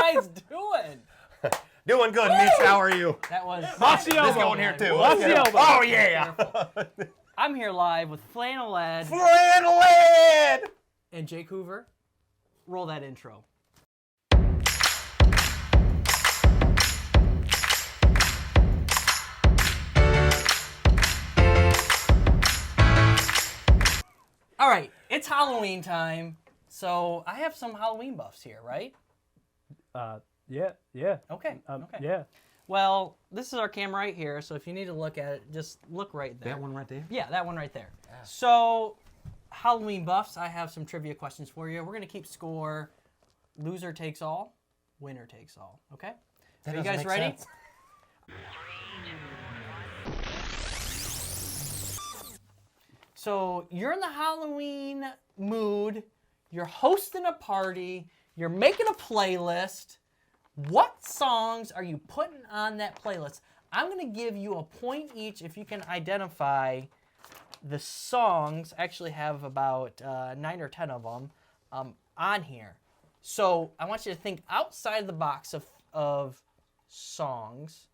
guys doing? Doing good, Mitch. How are you? That was... Watch the This elbow. going here, too. Watch the elbow. Oh, yeah. I'm here live with Flannel Lad Flannel! and Jake Hoover. Roll that intro. All right, it's Halloween time, so I have some Halloween buffs here, right? Yeah. Okay. Okay. Yeah. Well, this is our camera right here, so if you need to look at it, just look right there. That one right there? Yeah, that one right there. Yeah. So, Halloween buffs, I have some trivia questions for you. We're going to keep score. Loser takes all, winner takes all, okay? Are you guys ready? Sense. So, you're in the Halloween mood, you're hosting a party, you're making a playlist. What songs are you putting on that playlist? I'm going to give you a point each if you can identify the songs. I actually have about 9 or 10 of them on here. So I want you to think outside the box of songs,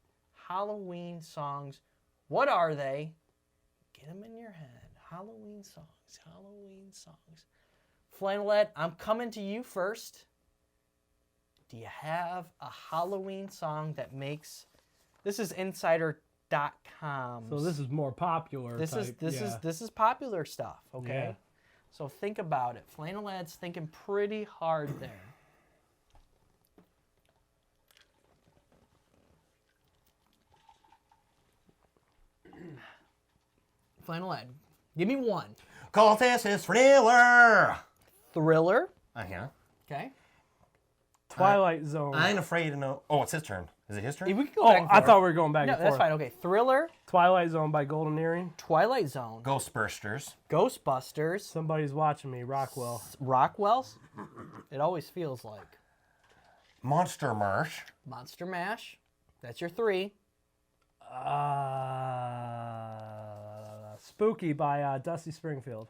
Halloween songs. What are they? Get them in your head. Halloween songs, Halloween songs. Flannel Lad, I'm coming to you first. Do you have a Halloween song that makes... This is insider.com. So this is more popular. This is popular stuff, okay? Yeah. So think about it. Flannel Lad's thinking pretty hard there. Flannel Lad, give me one. Call this is Thriller. Thriller. Uh-huh. Okay. Twilight Zone. I ain't afraid to know. Oh, it's his turn. Is it his turn? We can go back and I forth. thought we were going back No, and that's forth. fine. Okay. Thriller, Twilight Zone by Golden Earring. Twilight Zone, Ghostbusters. Ghostbusters, Somebody's Watching Me, Rockwell. Rockwell's. It always feels like. Monster Mash. Monster Mash. That's your 3. Spooky by Dusty Springfield.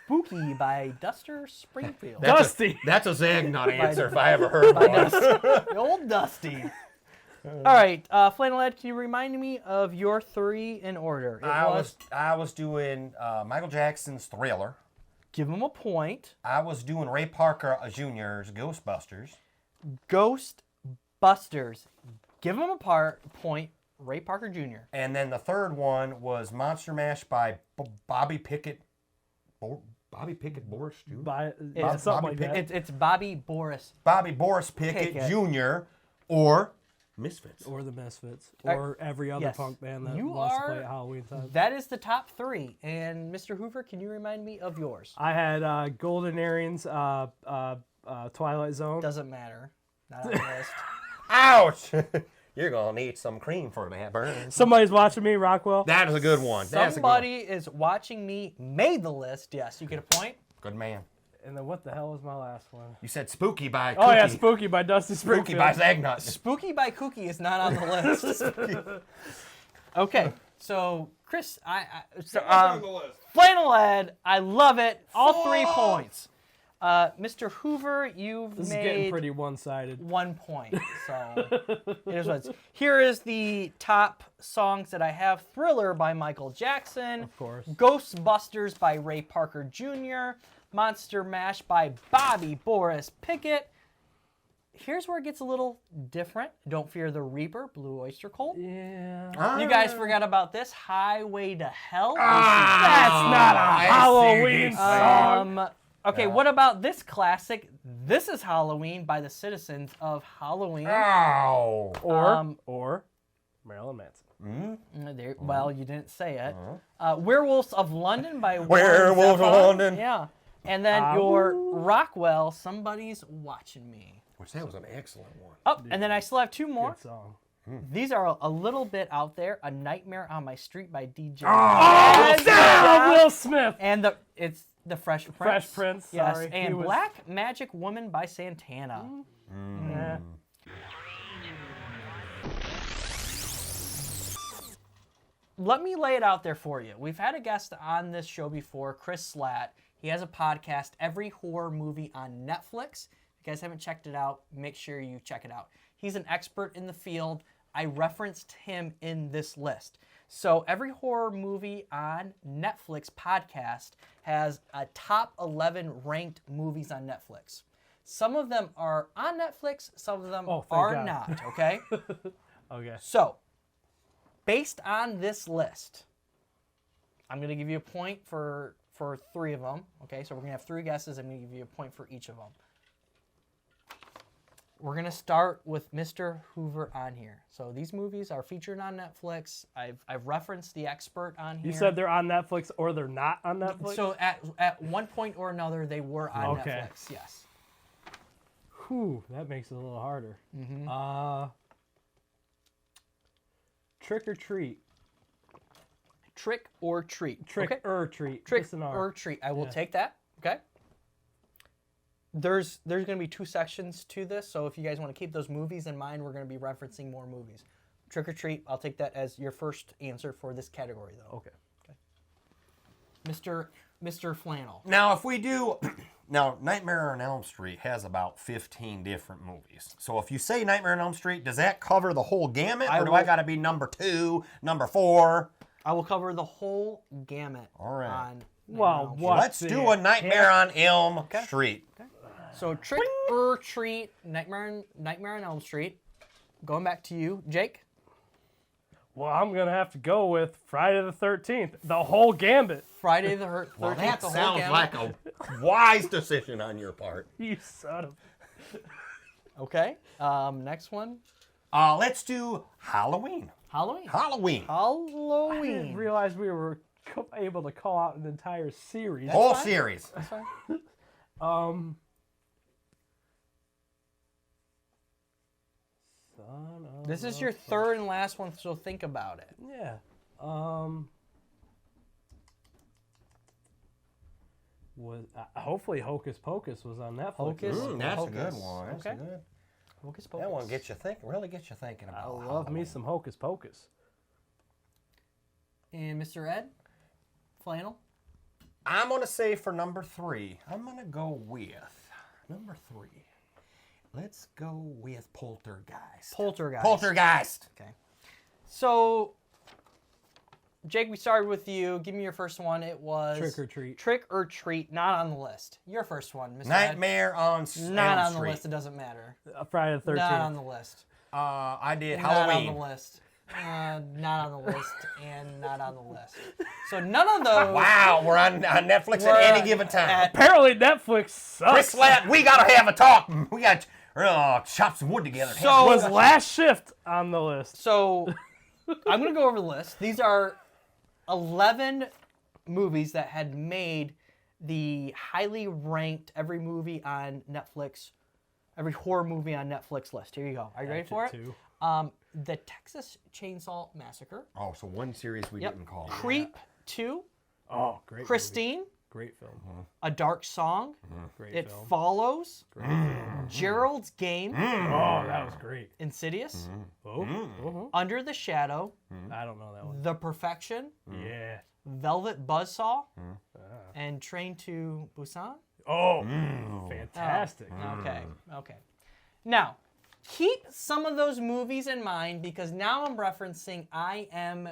Spooky by Duster Springfield. Dusty. That's a Zagnut answer if I ever heard By one. Dusty. The old Dusty. All right, Flannel Lad, can you remind me of your 3 in order? I was doing Michael Jackson's Thriller. Give him a point. I was doing Ray Parker Jr.'s Ghostbusters. Ghostbusters. Give him a point. Ray Parker Jr. And then the third one was Monster Mash by Bobby Pickett. Bobby Pickett Boris Jr.? Something like that. It's Bobby Boris. Bobby Boris Pickett Jr. or Misfits. Or the Misfits. Or every other punk band that wants to play at Halloween time. That is the top 3. And Mr. Hoover, can you remind me of yours? I had Golden Earrings, Twilight Zone. Doesn't matter. Not on the list. Ouch! You're going to need some cream for that burn. Somebody's Watching Me, Rockwell. That is a good one. Somebody is watching me. Made the list. Yes, you get a point. Good man. And then what the hell was my last one? You said Spooky by Oh, yeah, Kooky. Spooky by Dusty Springfield. Spooky by Zagnut. Spooky by Kooky is not on the list. Okay, so Chris, Flannel Lad, I love it. All 3 points. Mr. Hoover, you've This made is getting pretty one-sided. 1 point. So it is what it is. Here is the top songs that I have: Thriller by Michael Jackson, Of course. Ghostbusters by Ray Parker Jr., Monster Mash by Bobby Boris Pickett. Here's where it gets a little different. Don't Fear the Reaper, Blue Oyster Cult. Yeah. You guys forgot about this, Highway to Hell. That's not a Halloween song. Okay, what about this classic? This is Halloween by the citizens of Halloween. Ow! Or Marilyn Manson. Well, you didn't say it. Werewolves of London by Werewolves of London. Yeah. And then your Rockwell, Somebody's Watching Me. Which that was an excellent one. Oh, and then I still have 2 more. Good song. These are a little bit out there. A Nightmare on My Street by DJ. Will Smith. And it's the Fresh Prince. Fresh Prince, Yes, sorry. and Black Magic Woman by Santana. Yeah. Let me lay it out there for you. We've had a guest on this show before, Chris Slatt. He has a podcast, Every Horror Movie on Netflix. you guys haven't checked it out, make sure you check it out. He's an expert in the field. I referenced him in this list. So every horror movie on Netflix podcast has a top 11 ranked movies on Netflix. Some of them are on Netflix, some of them thank are God. not, okay? Okay. So, based on this list, I'm going to give you a point for 3 of them, okay? So we're going to have 3 guesses. I'm going to give you a point for each of them. We're going to start with Mr. Hoover on here. So these movies are featured on Netflix. I've referenced the expert on here. You said they're on Netflix or they're not on Netflix? So at one point or another, they were on Okay. Netflix, yes. Whew, that makes it a little harder. Trick or treat. Trick or treat. Trick okay? or treat. Trick Just an R. or treat. I will Yeah. take that. Okay. There's going to be 2 sections to this, so if you guys want to keep those movies in mind, we're going to be referencing more movies. Trick or treat. I'll take that as your first answer for this category, though. Okay. Mr. Flannel. Now, if we do, now Nightmare on Elm Street has about 15 different movies. So if you say Nightmare on Elm Street, does that cover the whole gamut, or do I got to be number 2, number 4? I will cover the whole gamut. All right. On Well, Nightmare on Elm what? Let's do a Nightmare on Elm Street. Street. So Trick or Treat, Nightmare on Elm Street. Going back to you, Jake. Well, I'm going to have to go with Friday the 13th. The whole gambit. Friday the 13th. Well, that the whole sounds gamut. like a wise decision on your part. You son of... Okay. Next one. Let's do Halloween. Halloween. Halloween. I didn't realize we were able to call out an entire series. Whole series. That's fine. This is your 3rd and last one, so think about it. Yeah. Was hopefully Hocus Pocus was on Netflix. Hocus That's Pocus. a good one. That's Okay. good. Hocus Pocus. That one gets you thinking. Really gets you thinking about. I love Halloween. me some Hocus Pocus. And Mr. Ed? Flannel? I'm gonna say for number 3, I'm gonna go with number 3. Let's go with Poltergeist. Poltergeist. Poltergeist. Okay. So, Jake, we started with you. Give me your first one. It was... Trick or treat. Trick or treat, not on the list. Your first one, Mr. Ed. Nightmare on Not Elm on the Street. list. It doesn't matter. Friday the 13th. Not on the list. I did Not Halloween. on the list. Not on the list. And not on the list. So none of those... Wow, we're on Netflix We're at any given time. Apparently Netflix Chris sucks. Ladd, we gotta have a talk. We got chop some wood together. So- Was Last Shift on the list? So, I'm going to go over the list. These are 11 movies that had made the highly ranked every movie on Netflix, every horror movie on Netflix list. Here you go. Are you ready for it? Two. The Texas Chainsaw Massacre, Oh, so one series we didn't call. Creep 2, Oh, great. movie. Christine, Great film. A Dark Song, Great It film. Follows, Great film. Gerald's Game, Oh, that was great. Insidious, Oh, Under the Shadow, I don't know that one. The Perfection, Yeah. Velvet Buzzsaw, and Train to Busan. Oh, fantastic. Okay. Now, keep some of those movies in mind because now I'm referencing I Am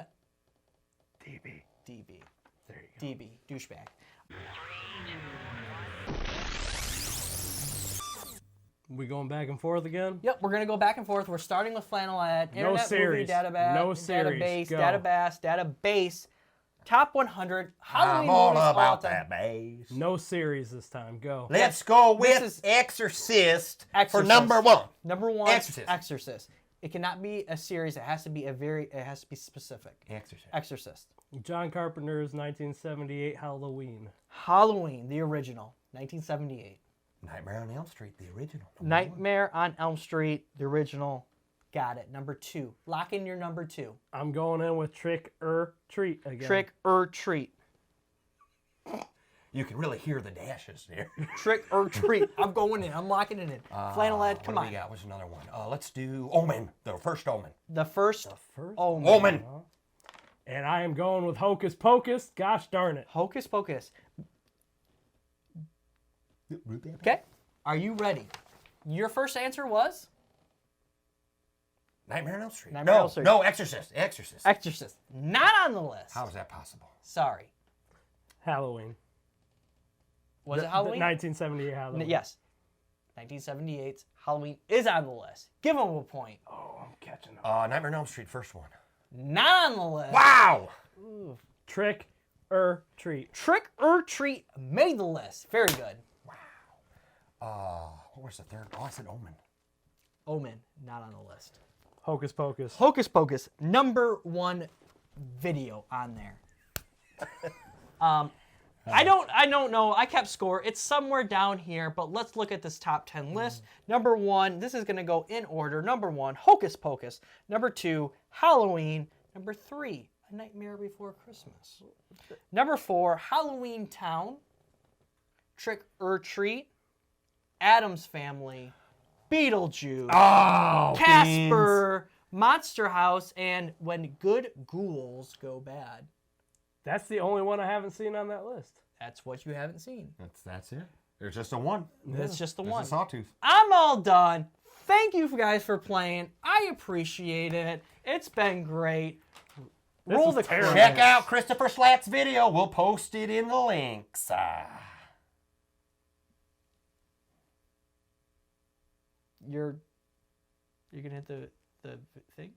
DB. DB. There you go. DB, douchebag. We going back and forth again? Yep, we're gonna go back and forth. We're starting with Flannel at Internet series. Movie Database. No series. Go. Database. Top 100 Halloween I'm all movies about time. that, babe. No series this time. Go. Let's go this with is- Exorcist for Exorcist. number 1. Number 1, Exorcist. Exorcist. It cannot be a series. It has to be it has to be specific. Exorcist. Exorcist. John Carpenter's 1978 Halloween. Halloween, the original, 1978. Nightmare on Elm Street, the original. Nightmare on Elm Street, the original. Got it. Number 2. Lock in your number 2. I'm going in with Trick or Treat again. Trick or treat. You can really hear the dashes there. Trick or treat. I'm going in. I'm locking it in. Flannel Lad, come What do on. we got? What's another one? Let's do Omen. The first Omen. The first First Omen. Omen. And I am going with Hocus Pocus. Gosh darn it. Hocus Pocus. Okay. Are you ready? Your first answer was Nightmare on Elm Street. Nightmare on Elm Street. No, Exorcist. Exorcist. Exorcist. Not on the list. How is that possible? Sorry. Halloween. Was it Halloween? 1978 Halloween. Yes. 1978's Halloween is on the list. Give him a point. Oh, I'm catching up. Nightmare on Elm Street, first one. Not on the list. Wow! Ooh. Trick or Treat. Trick or Treat made the list. Very good. What was the third? Oh, I said Omen. Omen, not on the list. Hocus Pocus. Hocus Pocus, number 1 video on there. I don't know. I kept score. It's somewhere down here, but let's look at this top 10 list. Number 1, this is going to go in order. Number 1, Hocus Pocus. Number 2, Halloween. Number 3, A Nightmare Before Christmas. Number 4, Halloween Town. Trick or Treat. Addams Family. Beetlejuice. Oh, Casper. Monster House. And When Good Ghouls Go Bad. That's the only one I haven't seen on that list. That's what you haven't seen. That's it. There's just a one. That's just the There's one. a sawtooth. I'm all done. Thank you guys for playing. I appreciate it. It's been great. Roll was the terrible. credits. Check out Christopher Schlatt's video. We'll post it in the links. You're gonna hit the thing.